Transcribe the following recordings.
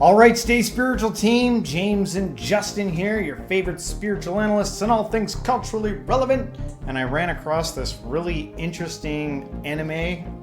All right, stay spiritual team. James and Justin here, your favorite spiritual analysts on all things culturally relevant. And I ran across this really interesting anime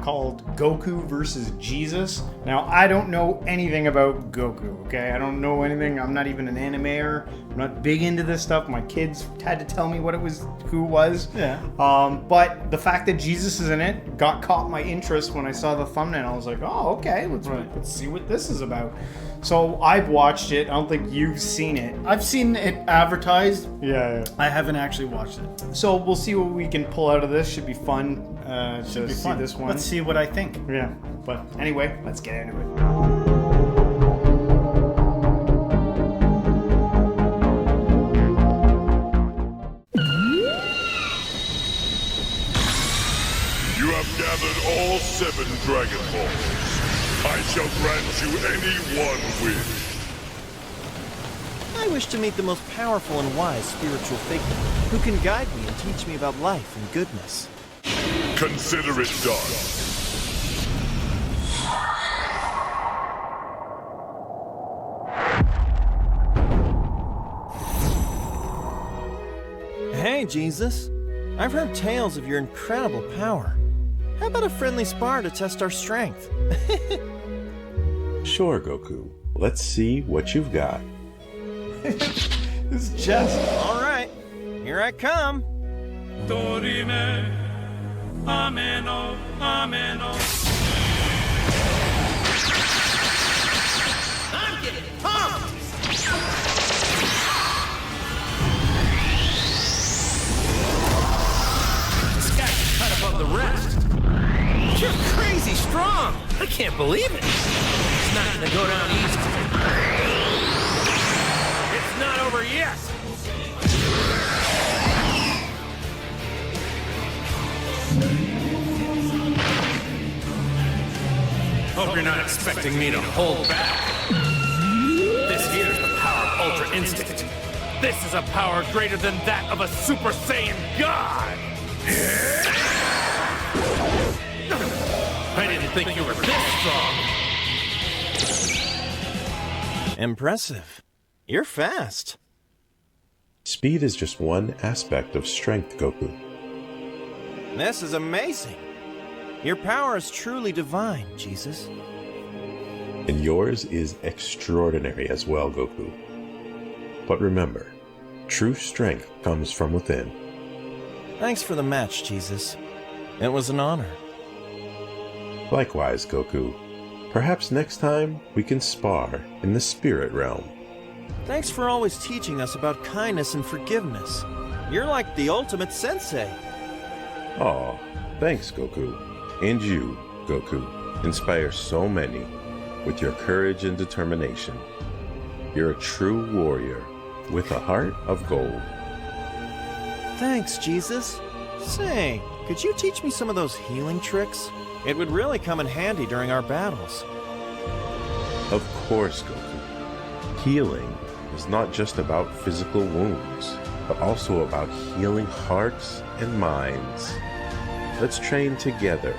called Goku versus Jesus. Now, I don't know anything about Goku, okay? I don't know anything. I'm not even an animator. I'm not big into this stuff. My kids had to tell me what it was, who it was. Yeah. But the fact that Jesus is in it caught my interest when I saw the thumbnail. I was like, oh, okay, let's see what this is about. So I've watched it. I don't think you've seen it. I've seen it advertised. Yeah. I haven't actually watched it. So we'll see what we can pull out of this. Should be fun to see this one. Let's see what I think. Yeah. But anyway, let's get into it. You have gathered all 7 Dragon Balls. I shall grant you any one wish. I wish to meet the most powerful and wise spiritual figure who can guide me and teach me about life and goodness. Consider it done. Hey, Jesus. I've heard tales of your incredible power. How about a friendly spar to test our strength? Sure, Goku. Let's see what you've got. This is just... All right, here I come. Dorime, ameno, ameno. I'm getting pumped! This guy's cut above the rest. You're crazy strong. I can't believe it. It's not gonna go down easy. It's not over yet. Hope you're not expecting me to hold back. This here's the power of Ultra Instinct. This is a power greater than that of a Super Saiyan God. I didn't think you were this strong. Impressive. You're fast. Speed is just one aspect of strength, Goku. This is amazing. Your power is truly divine, Jesus. And yours is extraordinary as well, Goku. But remember, true strength comes from within. Thanks for the match, Jesus. It was an honor. Likewise, Goku. Perhaps next time we can spar in the spirit realm. Thanks for always teaching us about kindness and forgiveness. You're like the ultimate sensei. Aw, thanks, Goku. And you, Goku, inspire so many with your courage and determination. You're a true warrior with a heart of gold. Thanks, Jesus. Say, could you teach me some of those healing tricks? It would really come in handy during our battles. Of course, Goku. Healing is not just about physical wounds, but also about healing hearts and minds. Let's train together,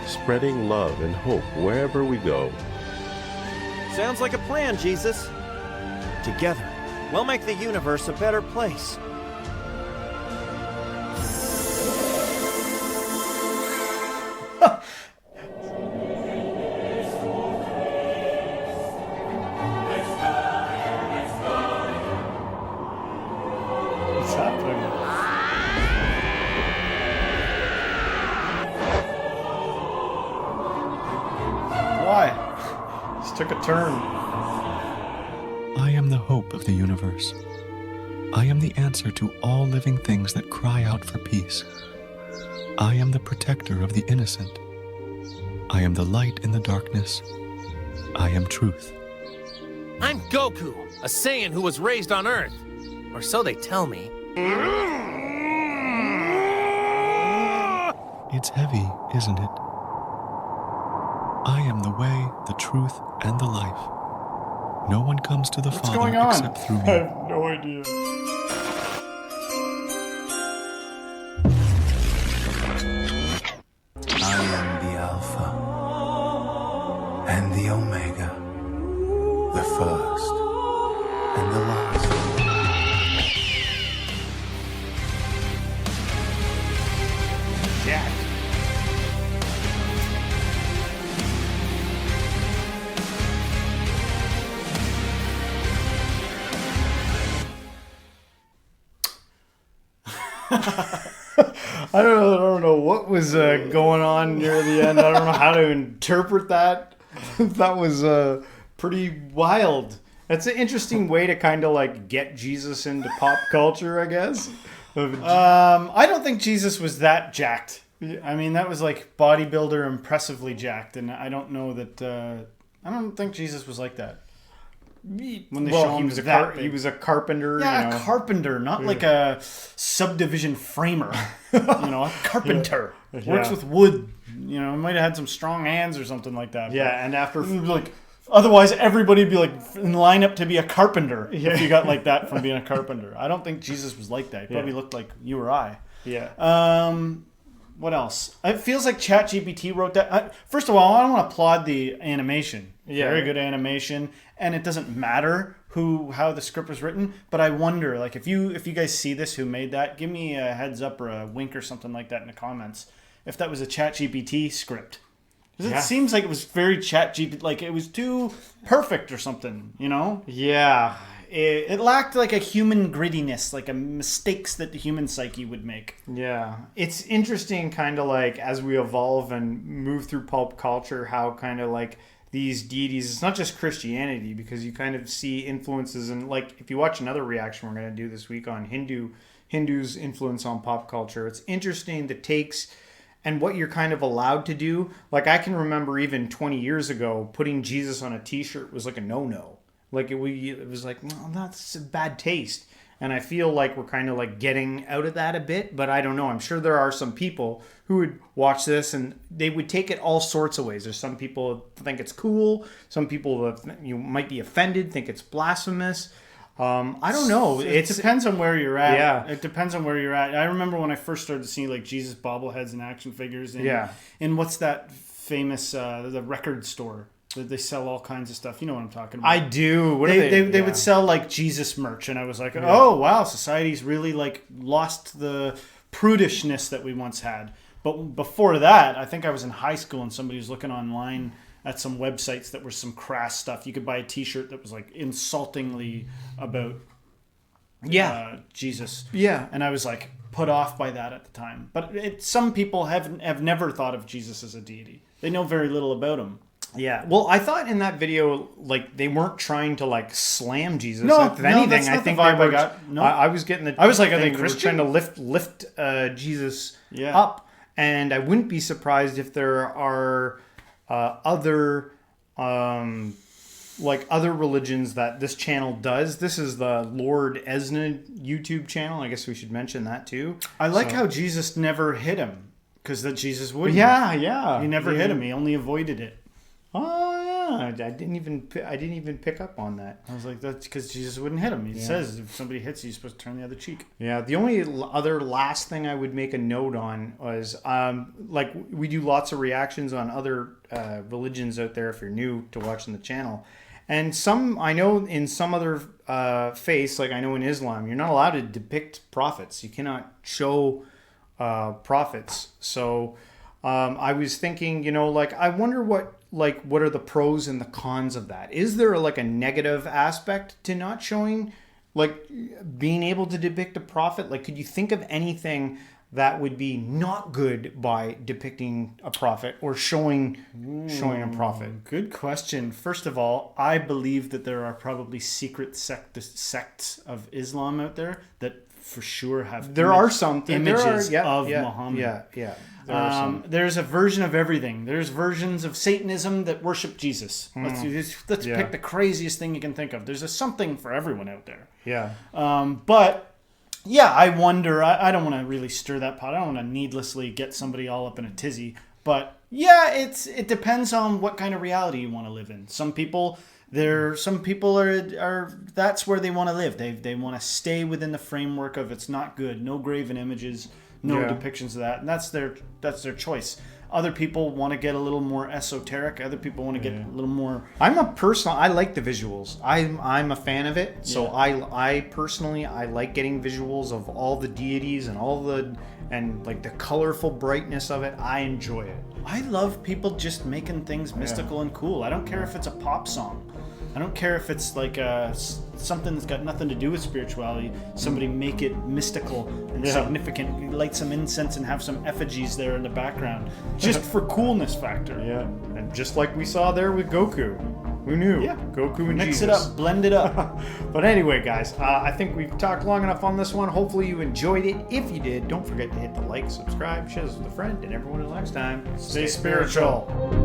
spreading love and hope wherever we go. Sounds like a plan, Jesus. Together, we'll make the universe a better place. What's happening? Why? This took a turn. I am the hope of the universe. I am the answer to all living things that cry out for peace. I am the protector of the innocent. I am the light in the darkness. I am truth. I'm Goku, a Saiyan who was raised on Earth. Or so they tell me. It's heavy, isn't it? I am the way, the truth, and the life. No one comes to the What's Father going on? except through I me. have no idea. I am the Alpha and the Omega, I don't know what was going on near the end. I don't know how to interpret that. That was pretty wild. That's an interesting way to kind of like get Jesus into pop culture, I guess. I don't think Jesus was that jacked. I mean, that was like bodybuilder impressively jacked, and I don't know that. I don't think Jesus was like that. When they show him he was a carpenter. Yeah, a carpenter, not like a subdivision framer. A carpenter. Yeah. Works with wood. Might have had some strong hands or something like that. Yeah, and after otherwise everybody would be like in line up to be a carpenter if you got like that from being a carpenter. I don't think Jesus was like that. He probably looked like you or I. Yeah. What else? It feels like ChatGPT wrote that. First of all, I want to applaud the animation. Yeah. Very good animation. And it doesn't matter how the script was written, but I wonder, like, if you guys see this, who made that, give me a heads up or a wink or something like that in the comments. If that was a ChatGPT script. Because it seems like it was very ChatGPT, like it was too perfect or something, Yeah. It lacked like a human grittiness, like a mistakes that the human psyche would make. Yeah. It's interesting kind of like as we evolve and move through pulp culture, how kind of like these deities, it's not just Christianity, because you kind of see influences, and like if you watch another reaction we're going to do this week on Hindus' influence on pop culture, it's interesting the takes and what you're kind of allowed to do. Like I can remember even 20 years ago, putting Jesus on a t-shirt was like a no-no. Like it was like, well, that's a bad taste. And I feel like we're kind of like getting out of that a bit, but I don't know. I'm sure there are some people who would watch this and they would take it all sorts of ways. There's some people who think it's cool. Some people you might be offended, think it's blasphemous. I don't know. It depends on where you're at. Yeah. It depends on where you're at. I remember when I first started seeing like Jesus bobbleheads and action figures. And what's that famous, the record store? They sell all kinds of stuff. You know what I'm talking about. I do. What they would sell like Jesus merch, and I was like, oh wow, society's really like lost the prudishness that we once had. But before that, I think I was in high school, and somebody was looking online at some websites that were some crass stuff. You could buy a T-shirt that was like insultingly about Jesus. Yeah, and I was like put off by that at the time. But some people have never thought of Jesus as a deity. They know very little about him. Yeah. Well, I thought in that video, like, they weren't trying to, like, slam Jesus. No, if anything, that's not I think the vibe they were, I got. No. I was getting the... I was like, are they were Christian? trying to lift Jesus up. And I wouldn't be surprised if there are other religions that this channel does. This is the Lord Aizen YouTube channel. I guess we should mention that, too. I like how Jesus never hit him. Because that Jesus wouldn't. Yeah. He never hit him. He only avoided it. Oh yeah, I didn't even pick up on that. I was like, that's because Jesus wouldn't hit him. He says if somebody hits you, you're supposed to turn the other cheek. Yeah. The only other last thing I would make a note on was like we do lots of reactions on other religions out there. If you're new to watching the channel, and I know in some other faiths, like I know in Islam, you're not allowed to depict prophets. You cannot show prophets. So. I was thinking, like, I wonder what are the pros and the cons of that? Is there like a negative aspect to not showing, like, being able to depict a prophet? Like, could you think of anything that would be not good by depicting a prophet or showing a prophet? Good question. First of all, I believe that there are probably secret sects of Islam out there that for sure have images of Muhammad. Yeah. There's a version of everything. There's versions of Satanism that worship Jesus. Let's pick the craziest thing you can think of. There's something for everyone out there. Yeah. But yeah, I wonder. I don't want to really stir that pot. I don't want to needlessly get somebody all up in a tizzy. But yeah, it depends on what kind of reality you want to live in. Some people are that's where they want to live. They want to stay within the framework of it's not good, no graven images, no depictions of that, and that's their choice. Other people want to get a little more esoteric. Other people want to get a little more. I like the visuals. I'm a fan of it. So I personally like getting visuals of all the deities and like the colorful brightness of it. I enjoy it. I love people just making things mystical and cool. I don't care if it's a pop song. I don't care if it's like something that's got nothing to do with spirituality. Somebody make it mystical and significant. Light some incense and have some effigies there in the background, just for coolness factor. Yeah, and just like we saw there with Goku. Who knew? Yeah. Goku and Mix Jesus. it up, blend it up. But anyway, guys, I think we've talked long enough on this one. Hopefully you enjoyed it. If you did, don't forget to hit the like, subscribe, share this with a friend, and everyone until next time, stay spiritual.